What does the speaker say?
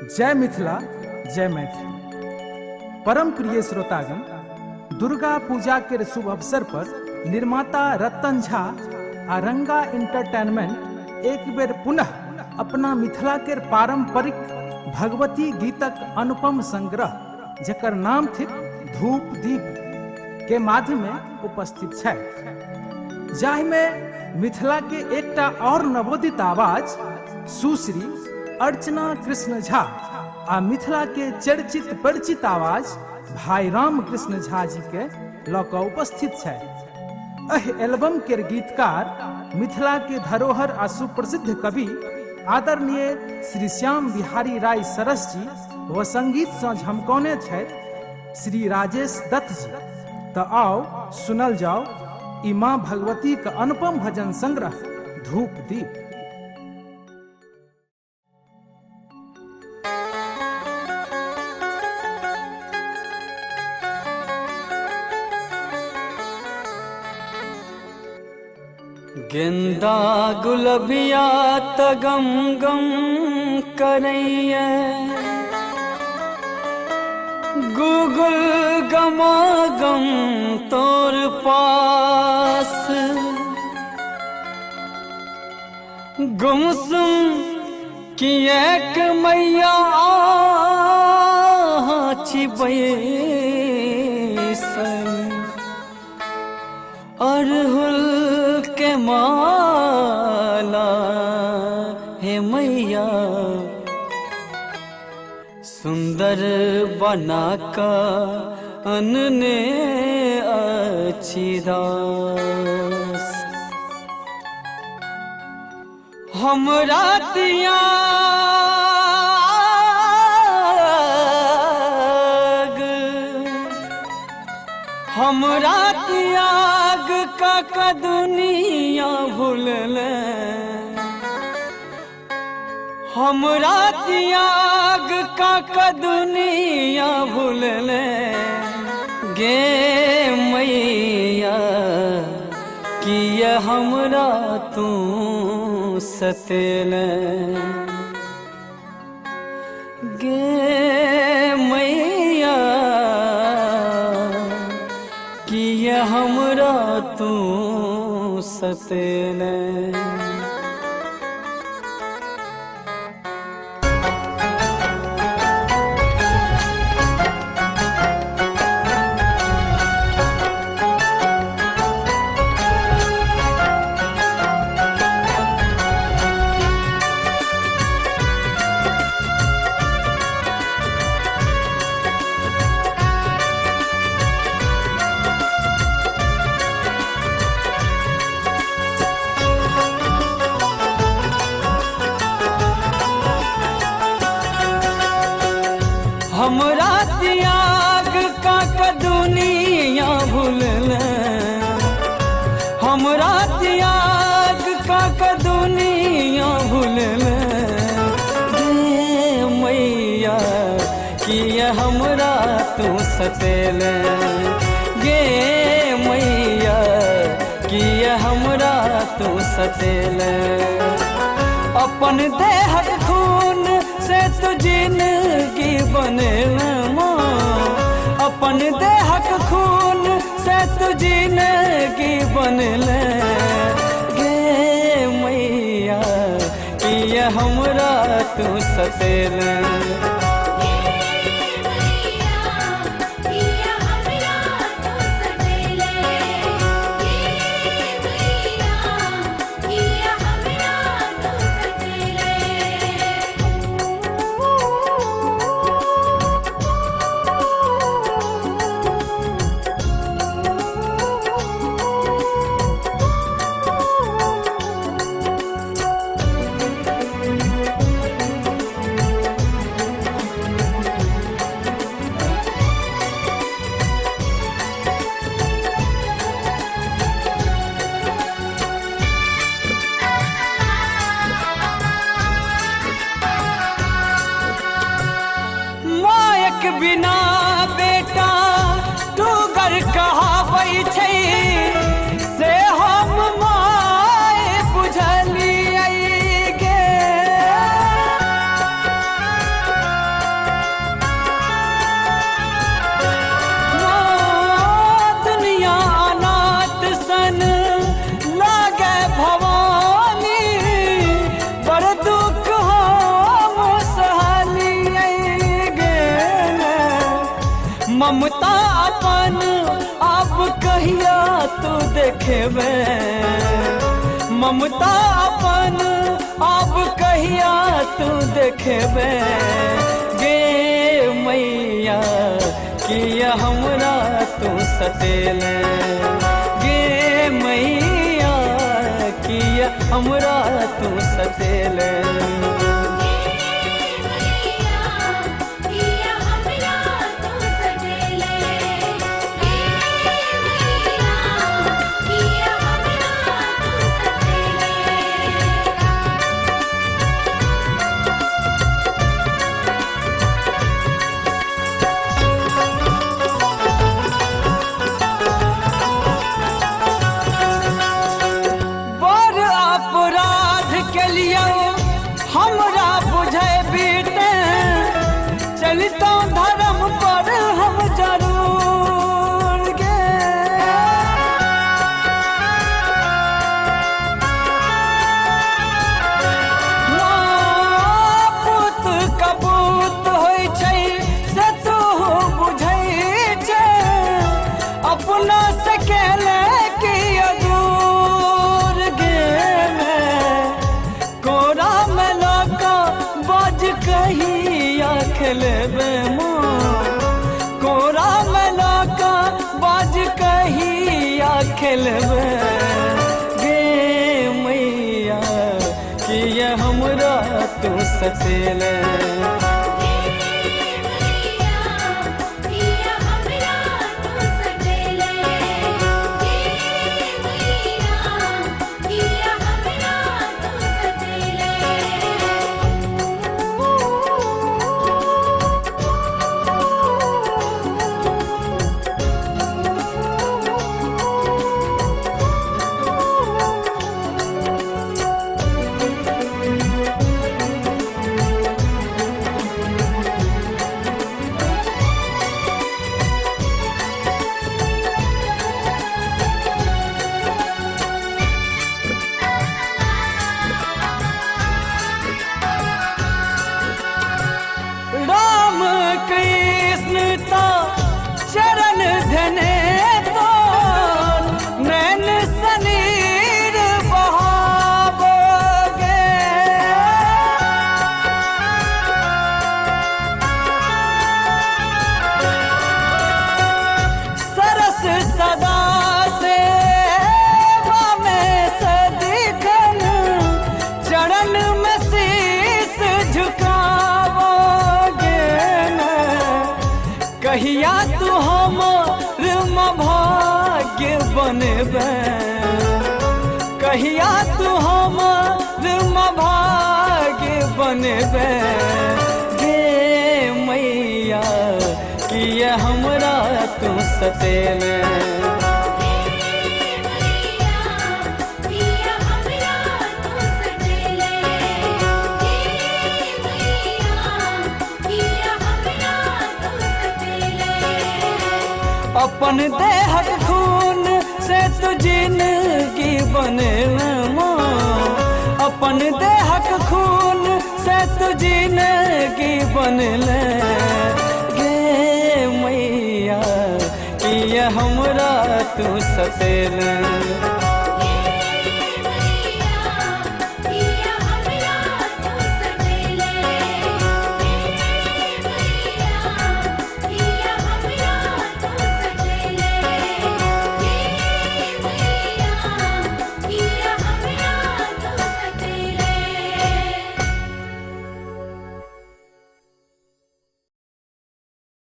जय मिथिला, जय मैथिली। परम प्रिय श्रोतागण, दुर्गा पूजा के शुभ अवसर पर निर्माता रतन झा आ रंगा एंटरटेनमेंट एक बेर पुनः अपना मिथिला के पारंपरिक भगवती गीतक अनुपम संग्रह जकर नाम थिक धूप दीप के माध्यम में उपस्थित है, जाहि में मिथिला के एकटा और नवोदित आवाज सुश्री अर्चना कृष्ण झा आ मिथिला के चर्चित परिचित आवाज भाई राम कृष्ण झा जी के लौक उपस्थित है। एह एल्बम के गीतकार मिथिला के धरोहर आ सुप्रसिद्ध कवि आदरणीय श्री श्याम बिहारी राय सरस जी व संगीत से झमकौने श्री राजेश दत्त जी। तो आओ सुनल जाओ ई माँ भगवती का अनुपम भजन संग्रह धूप दीप। गेंदा गुलबिया त गम गम करैया, गुगुल गमा गम तोर पास, गुमसुम की एक मैया छिपैसन, अरहुल के माला हे मैया सुंदर बना का अनने अच्छी दास। हमरा त्याग हमरा त्याग का दुनिया भूलले, हमरा त्याग का दुनिया भूलले, गे मैया किया हमरा तू सतेले, गे मैया किया हमरा तू सतेले। हमरा त्याग का दुनिया भूलले, हमरा त्याग का दुनिया भूलले, गे मैया किया हमरा तू सतेले, गे मैया किया हमरा तू सतेले। अपन देह खून से तू जिंदगी बनेला माँ, अपन देहक खून से तू जिंदगी बनेले, गे मैया किया हमरा तू सतेले, बिना बेटा टूगर कहाबै छै से हम माय बुझलियै गे। ममता अपन आप कहिया तू देखेबे, ममता अपन आप कहिया तू देखेबे। गे मैया किया हमरा तू सतेले, गे मैया किया हमरा तू सतेले। हमरा बुझे बीते चलता धर्म पर हम जरूर गे, पुत कबूत होइ छै से तू बुझै छै, अपना से केले की अदूर गे। कोरा में लगा बाज कहिया खेलबे माँ, कोरा में लगा बाज कहिया खेलबे। गे मैया किया हमरा तू सतेले, चरण धने तो नैन सनीर बहावोगे। सरस सदा से में सदिखन चरण में शीस झुकावोगे। कहिया तू हमर भाग्य बनबे, कहिया तू हमर भाग्य बनबे। गे मैया किया हमरा तू सतेले, अपन देहक खून से तू जिंदगी बनेला माँ, अपन देहक खून से तू जिंदगी बनले। गे मैया किया हमरा तू सतेले,